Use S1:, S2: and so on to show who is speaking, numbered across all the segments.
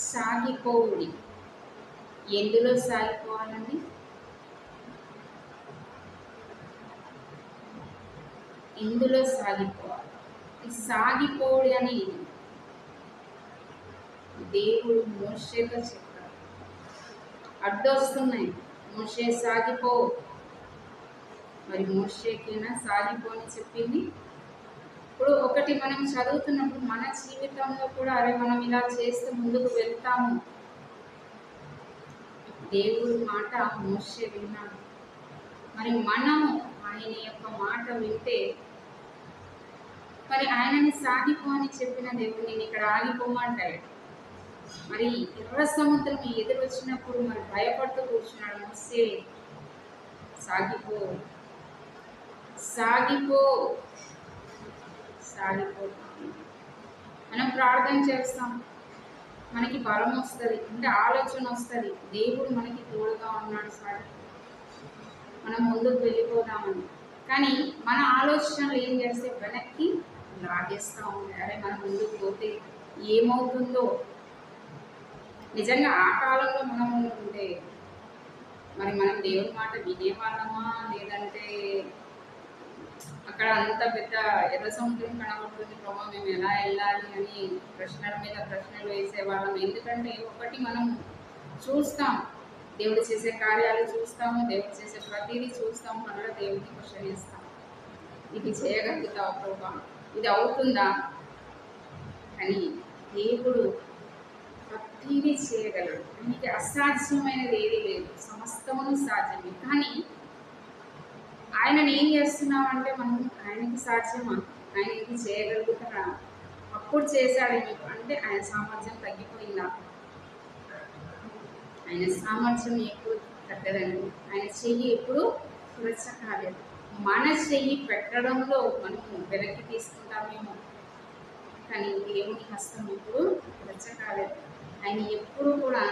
S1: సాగిపోవుడి. ఎందులో సాగిపోవాలండి? ఇందులో సాగిపోవాలి. ఈ సాగిపోవుడి అని దేవుడు మోషేతో చెప్పాడు. అడ్డొస్తున్నాయి, మోషే సాగిపో. మరి మోషేకైనా సాగిపోని చెప్పింది. ఇప్పుడు ఒకటి మనం చదువుతున్నప్పుడు మన జీవితంలో కూడా అరే మనం ఇలా చేస్తే ముందుకు వెళ్తాము. దేవుడి మాట మోషే విన్నాడు. మరి మనము ఆయన యొక్క మాట వింటే మరి ఆయనని సాగిపో అని చెప్పిన దేవుడు నేను ఇక్కడ ఆగిపోమంటాడు. మరి ఎర్ర సముద్రం ఎదురు వచ్చినప్పుడు మరి భయపడుతూ కూర్చున్నాడు మోషే. సాగిపో సాగిపో సాగిపోతాం. మనం ప్రార్థన చేస్తాం, మనకి బలం వస్తుంది, అంటే ఆలోచన వస్తుంది, దేవుడు మనకి తోడుగా ఉన్నాడు సార్, మనం ముందుకు వెళ్ళిపోదామని. కానీ మన ఆలోచనలు ఏం చేస్తే వెనక్కి లాగేస్తూ ఉంటాయి. అరే మనం ముందుకు పోతే ఏమవుతుందో. నిజంగా ఆ కాలంలో మనం ఉంటే మరి మనం దేవుడి మాట వినేవాళ్ళమా, లేదంటే అక్కడ అంత పెద్ద ఎర్ర సముద్రం కనబడుతుంది ప్రభావం, మేము ఎలా వెళ్ళాలి అని ప్రశ్నల మీద ప్రశ్నలు వేసేవాళ్ళం. ఎందుకంటే ఒకటి మనం చూస్తాం, దేవుడు చేసే కార్యాలు చూస్తాము, దేవుడు చేసే ప్రతిదీ చూస్తాము, మళ్ళీ దేవుడికి క్వశ్చన్ చేస్తాం, ఇది చేయగలుగుతావు ప్రభా, ఇది అవుతుందా? కానీ దేవుడు ప్రతిదీ చేయగలడు, ఆయనకి అసాధ్యమైనది ఏది లేదు, సమస్తమును సాధ్యమే. కానీ ఆయనను ఏం చేస్తున్నామంటే మనం ఆయనకి సాధ్యమా, ఆయన ఇది చేయగలుగుతారా, అప్పుడు చేశాడు మీకు అంటే ఆయన సామర్థ్యం తగ్గిపోయిందా? ఆయన సామర్థ్యం ఎప్పుడు తగ్గదండి, ఆయన చెయ్యి ఎప్పుడు సురక్ష కాలేదు. మన చెయ్యి పెట్టడంలో మనము వెనక్కి తీసుకుంటామేమో, కానీ దేవుని హస్తం ఎప్పుడు సురక్ష కాలేదు. ఆయన ఎప్పుడు కూడా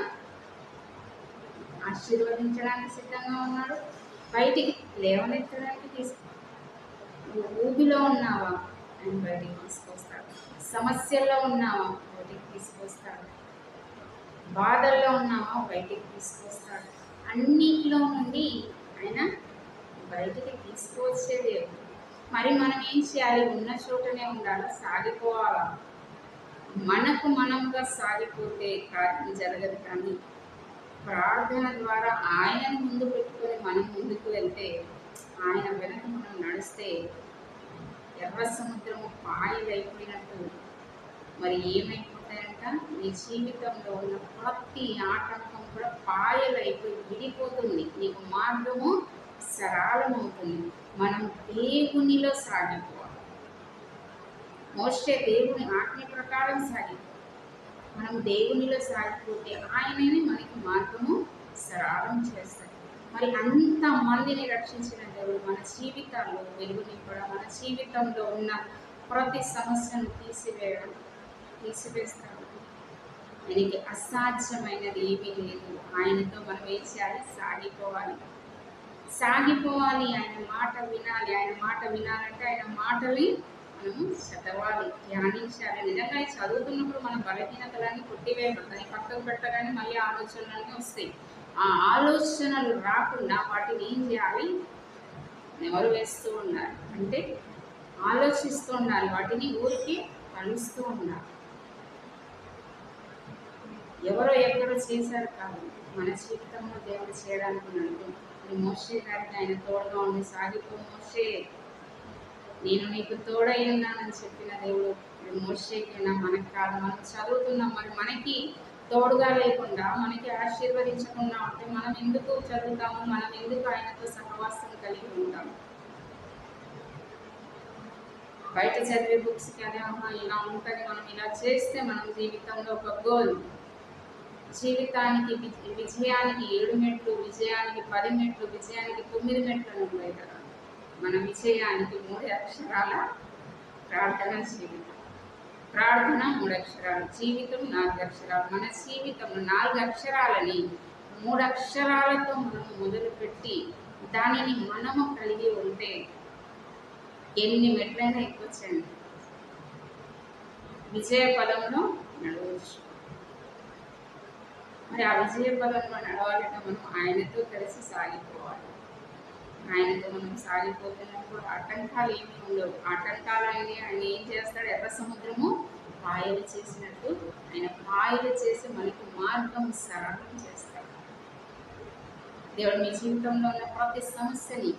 S1: ఆశీర్వదించడానికి సిద్ధంగా ఉన్నాడు, బయటికి లేవనెత్తడానికి ఊబిలో ఉన్నావా ఆయన బయటికి తీసుకొస్తాడు, సమస్యల్లో ఉన్నావా బయటికి తీసుకొస్తాడు, బాధల్లో ఉన్నావా బయటికి తీసుకొస్తాడు, అన్నిట్లో నుండి ఆయన బయటికి తీసుకువచ్చేది. మరి మనం ఏం చేయాలి? ఉన్న చోటనే ఉండాలా, సాగిపోవాలా? మనకు మనంగా సాగిపోతే కార్యం జరగదు. కానీ ప్రార్థన ద్వారా ఆయనను ముందు పెట్టుకొని మనం ముందుకు వెళ్తే, ఆయన వెనక మనం నడిస్తే ఎర్ర సముద్రము పాయలైపోయినట్టు మరి ఏమైపోతాయంట, నీ జీవితంలో ఉన్న ప్రతి ఆటంకం కూడా పాయలైపోయి విడిపోతుంది, నీకు మార్గము సరళమవుతుంది. మనం దేవునిలో సాగిపోవాలి. మోషే దేవుని ఆజ్ఞ ప్రకారం సాగిపోవాలి. మనం దేవునిలో సాగిపోతే ఆయననే మనకి మార్గము సరళం చేస్తాడు. మరి అంతమందిని రక్షించిన దేవుడు మన జీవితాల్లో వెలుగునివ్వడం, మన జీవితంలో ఉన్న ప్రతి సమస్యను తీసివేస్తాడు. ఆయనకి అసాధ్యమైనది ఏమీ లేదు. ఆయనతో మనం ఏం చేయాలి? సాగిపోవాలి. ఆయన మాట వినాలి. ఆయన మాట వినాలంటే ఆయన మాటని మనము చదవాలి, ధ్యానించాలి. నిజంగా చదువుతున్నప్పుడు మన బలహీనతలన్నీ కొట్టివేయబడతాయి, పక్కకు పెట్టగానే మళ్ళీ ఆలోచనలన్నీ వస్తాయి. ఆ ఆలోచనలు రాకుండా వాటిని ఏం చేయాలి? నెమరు వేస్తూ ఉండాలి, అంటే ఆలోచిస్తూ ఉండాలి, వాటిని ఊరికి కలుస్తూ ఉండాలి. ఎవరో ఎక్కడో చేశారు కాదు, మన జీవితంలో దేవుడు చేయడానికి ఉన్నాడు. మోషే గారికి ఆయన తోడుగా ఉండి సాగిపో మోషే, నేను నీకు తోడై ఉన్నానని చెప్పిన దేవుడు మోషేకైనా మనకు కాదు. మనం చదువుతున్నాం, మరి మనకి తోడుగా లేకుండా, మనకి ఆశీర్వదించకుండా ఉంటే మనం ఎందుకు చదువుతాము? మనం ఎందుకు ఆయనతో సహవాసం కలిగి ఉంటాము? బయట చదివే బుక్స్కి అదే ఇలా ఉంటుంది, మనం ఇలా చేస్తే మనం జీవితంలో ఒక గోల్, జీవితానికి విజయానికి 7 మెట్లు, విజయానికి 10 మెట్లు, విజయానికి 9 మెట్లు ఉంటాయి కదా. మన విజయానికి 3 అక్షరాల ప్రార్థన జీవితం. ప్రార్థన 3 అక్షరాలు, జీవితం 4 అక్షరాలు. మన జీవితంలో 4 అక్షరాలని 3 అక్షరాలతో మనము మొదలుపెట్టి దానిని మనము కలిగి ఉంటే ఎన్ని మెట్లైనా ఎక్కొచ్చండి, విజయ పదంలో నడవచ్చు. మరి ఆ విజయ పదంలో నడవాలంటే మనం ఆయనతో కలిసి సాగిపోవాలి. ఆయనతో మనం సాగిపోతున్నప్పుడు ఆటంకాలు ఏమీ ఉండవు. ఆటంకాలన్నీ ఆయన ఏం చేస్తాడు? ఎర్ర సముద్రము పాయలు చేసినట్టు ఆయన పాయలు చేసి మనకు మార్గం సరళం చేస్తాడు. దేవుడు మీ జీవితంలో ఉన్న ప్రతి సమస్యని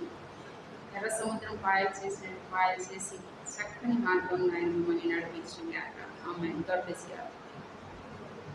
S1: ఎర్ర సముద్రం పాయలు చేసినట్టు పాయలు చేసి చక్కని మార్గంలో ఆయన మిమ్మల్ని నడిపించింది. ఆమె గాడ్ బ్లెస్ యు.